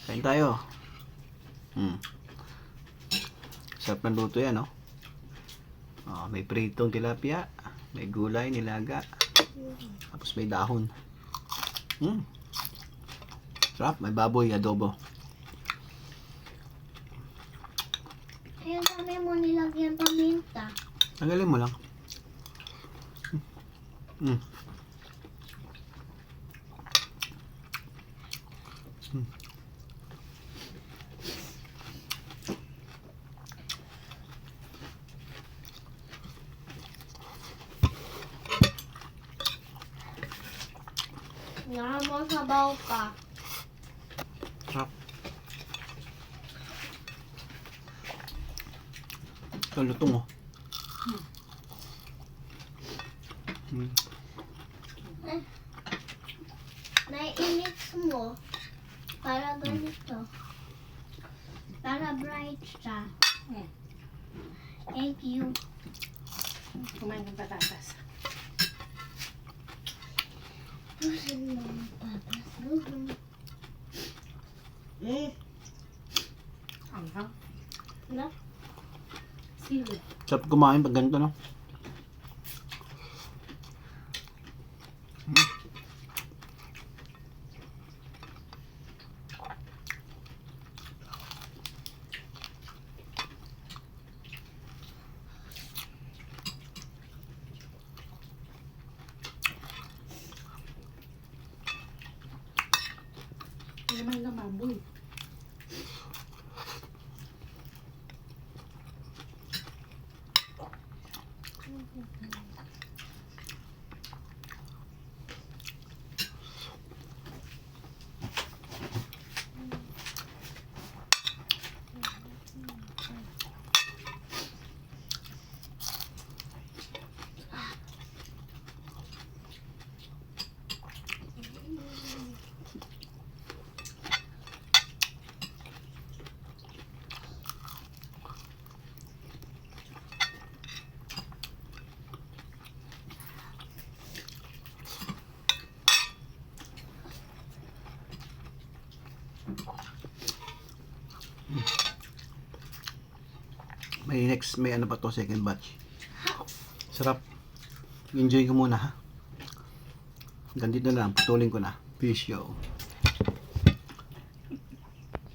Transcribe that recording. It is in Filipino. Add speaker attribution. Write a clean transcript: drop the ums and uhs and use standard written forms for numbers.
Speaker 1: Kain tayo. Sarap ng luto yan, no? Oh, may pritong tilapia, may gulay, nilaga, tapos may dahon. Sarap, may baboy, adobo.
Speaker 2: Kaya dami mo nilagyan paminta.
Speaker 1: Tanggalin mo lang.
Speaker 2: Nakamasabaw pa.
Speaker 1: Sarap. Ito, lutong, oh.
Speaker 2: Nai-init mo para ganito. Para bright siya. Thank you.
Speaker 3: Kumain ng patatas.
Speaker 2: Gusto mo ng patas.
Speaker 3: Anghang.
Speaker 2: Na?
Speaker 3: Sili.
Speaker 1: Sarap kumain pag ganito, no?
Speaker 3: Kumain ng baboy.
Speaker 1: May ano pa to, second batch. Sarap. Enjoy ko muna, ha? Ganito na lang, putulin ko na. Peace, yo.